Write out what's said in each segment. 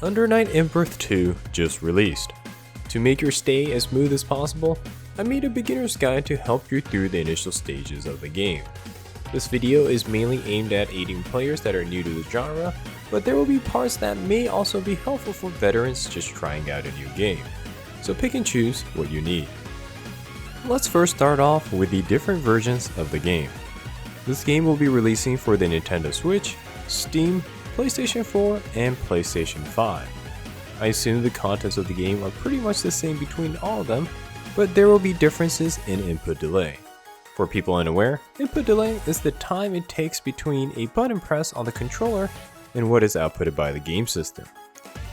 Under Night In-Birth 2 just released. To make your stay as smooth as possible, I made a beginner's guide to help you through the initial stages of the game. This video is mainly aimed at aiding players that are new to the genre, but there will be parts that may also be helpful for veterans just trying out a new game. So pick and choose what you need. Let's first start off with the different versions of the game. This game will be releasing for the Nintendo Switch, Steam, PlayStation 4, and PlayStation 5. I assume the contents of the game are pretty much the same between all of them, but there will be differences in input delay. For people unaware, input delay is the time it takes between a button press on the controller and what is outputted by the game system.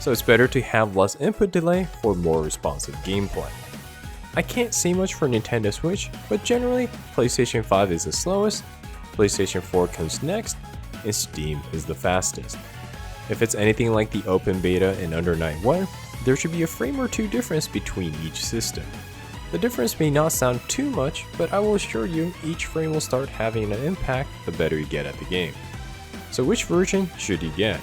So it's better to have less input delay for more responsive gameplay. I can't say much for Nintendo Switch, but generally, PlayStation 5 is the slowest, PlayStation 4 comes next, and Steam is the fastest. If it's anything like the open beta in Under Night 1, there should be a frame or two difference between each system. The difference may not sound too much, but I will assure you each frame will start having an impact the better you get at the game. So which version should you get?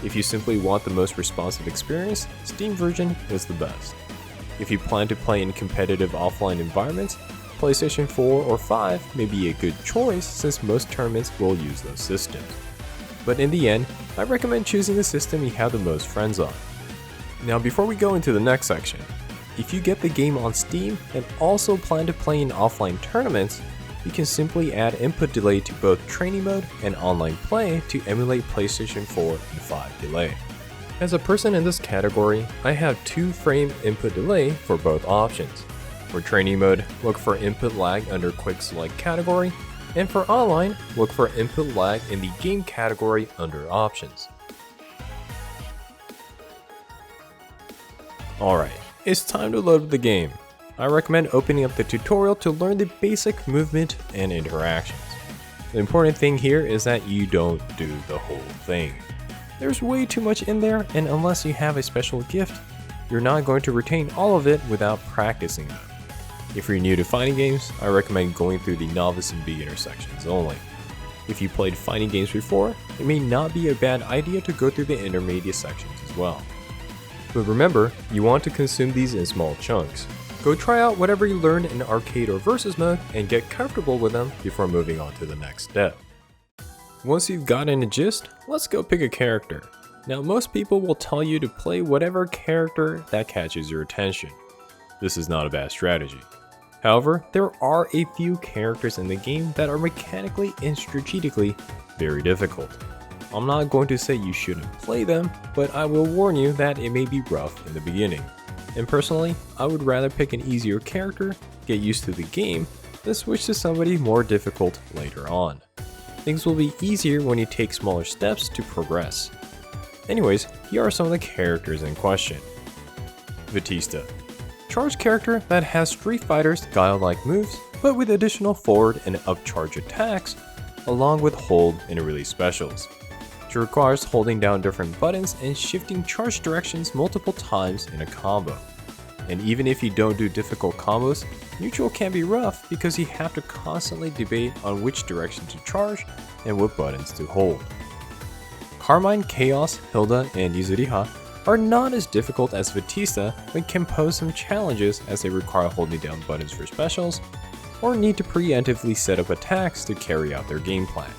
If you simply want the most responsive experience, Steam version is the best. If you plan to play in competitive offline environments, PlayStation 4 or 5 may be a good choice since most tournaments will use those systems. But in the end, I recommend choosing the system you have the most friends on. Now before we go into the next section, if you get the game on Steam and also plan to play in offline tournaments, you can simply add input delay to both training mode and online play to emulate PlayStation 4 and 5 delay. As a person in this category, I have 2 frame input delay for both options. For training mode, look for input lag under quick select category, and for online, look for input lag in the game category under options. Alright, it's time to load the game. I recommend opening up the tutorial to learn the basic movement and interactions. The important thing here is that you don't do the whole thing. There's way too much in there, and unless you have a special gift, you're not going to retain all of it without practicing them. If you're new to fighting games, I recommend going through the novice and beginner sections only. If you played fighting games before, it may not be a bad idea to go through the intermediate sections as well. But remember, you want to consume these in small chunks. Go try out whatever you learned in arcade or versus mode and get comfortable with them before moving on to the next step. Once you've gotten a gist, let's go pick a character. Now most people will tell you to play whatever character that catches your attention. This is not a bad strategy. However, there are a few characters in the game that are mechanically and strategically very difficult. I'm not going to say you shouldn't play them, but I will warn you that it may be rough in the beginning. And personally, I would rather pick an easier character, get used to the game, than switch to somebody more difficult later on. Things will be easier when you take smaller steps to progress. Anyways, here are some of the characters in question. Batista. Charge character that has Street Fighter's guile-like moves, but with additional forward and up charge attacks, along with hold and release specials. She requires holding down different buttons and shifting charge directions multiple times in a combo. And even if you don't do difficult combos, neutral can be rough because you have to constantly debate on which direction to charge and what buttons to hold. Carmine Chaos, Hilda, and Yuzuriha are not as difficult as Batista, but can pose some challenges as they require holding down buttons for specials, or need to preemptively set up attacks to carry out their game plan.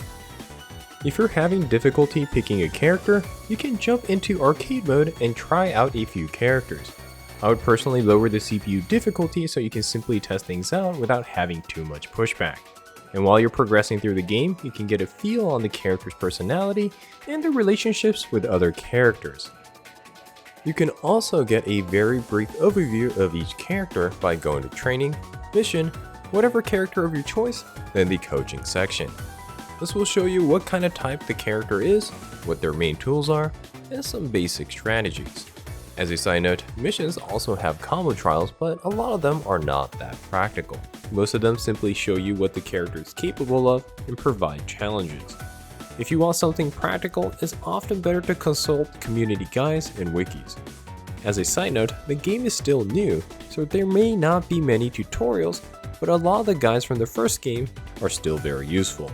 If you're having difficulty picking a character, you can jump into arcade mode and try out a few characters. I would personally lower the CPU difficulty so you can simply test things out without having too much pushback. And while you're progressing through the game, you can get a feel on the character's personality and their relationships with other characters. You can also get a very brief overview of each character by going to training, mission, whatever character of your choice, then the coaching section. This will show you what kind of type the character is, what their main tools are, and some basic strategies. As a side note, missions also have combo trials, but a lot of them are not that practical. Most of them simply show you what the character is capable of and provide challenges. If you want something practical, it's often better to consult community guides and wikis. As a side note, the game is still new, so there may not be many tutorials, but a lot of the guides from the first game are still very useful.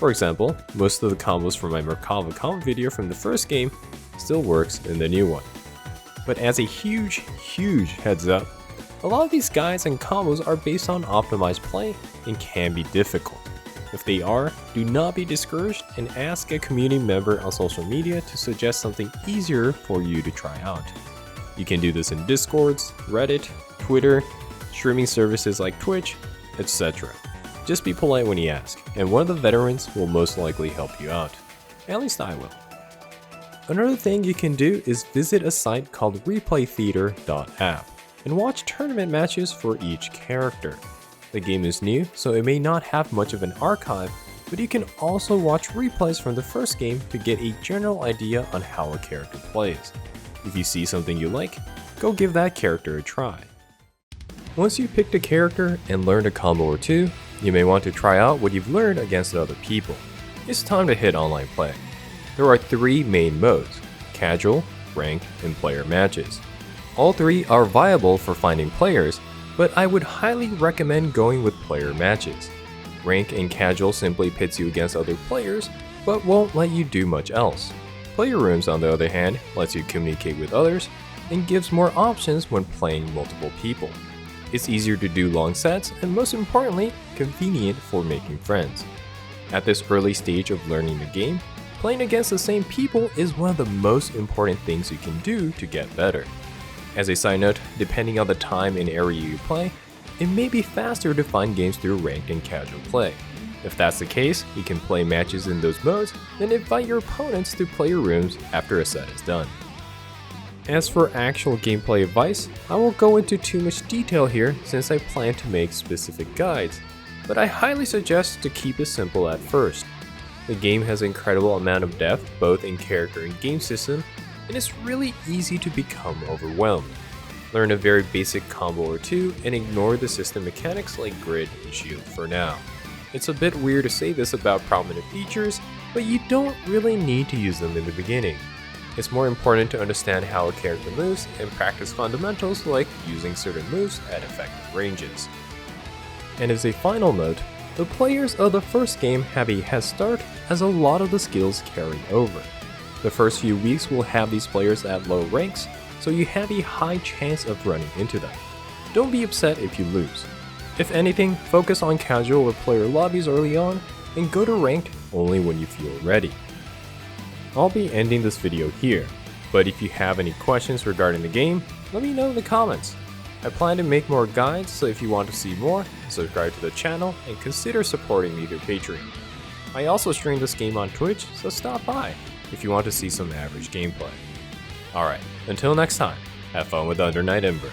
For example, most of the combos from my Merkava comp video from the first game still works in the new one. But as a huge heads up, a lot of these guides and combos are based on optimized play and can be difficult. If they are, do not be discouraged and ask a community member on social media to suggest something easier for you to try out. You can do this in Discords, Reddit, Twitter, streaming services like Twitch, etc. Just be polite when you ask, and one of the veterans will most likely help you out. At least I will. Another thing you can do is visit a site called replaytheater.app and watch tournament matches for each character. The game is new, so it may not have much of an archive, but you can also watch replays from the first game to get a general idea on how a character plays. If you see something you like, go give that character a try. Once you've picked a character and learned a combo or two, you may want to try out what you've learned against other people. It's time to hit online play. There are 3 main modes: casual, ranked, and player matches. All 3 are viable for finding players, but I would highly recommend going with player matches. Rank and casual simply pits you against other players, but won't let you do much else. Player rooms, on the other hand, lets you communicate with others and gives more options when playing multiple people. It's easier to do long sets and, most importantly, convenient for making friends. At this early stage of learning the game, playing against the same people is one of the most important things you can do to get better. As a side note, depending on the time and area you play, it may be faster to find games through ranked and casual play. If that's the case, you can play matches in those modes, then invite your opponents to player rooms after a set is done. As for actual gameplay advice, I won't go into too much detail here since I plan to make specific guides, but I highly suggest to keep it simple at first. The game has an incredible amount of depth both in character and game system, and it's really easy to become overwhelmed. Learn a very basic combo or two and ignore the system mechanics like grid and shield for now. It's a bit weird to say this about prominent features, but you don't really need to use them in the beginning. It's more important to understand how a character moves and practice fundamentals like using certain moves at effective ranges. And as a final note, the players of the first game have a head start as a lot of the skills carry over. The first few weeks will have these players at low ranks, so you have a high chance of running into them. Don't be upset if you lose. If anything, focus on casual or player lobbies early on, and go to ranked only when you feel ready. I'll be ending this video here, but if you have any questions regarding the game, let me know in the comments. I plan to make more guides, so if you want to see more, subscribe to the channel and consider supporting me through Patreon. I also stream this game on Twitch, so stop by if you want to see some average gameplay. Alright, until next time, have fun with Under Night Ember.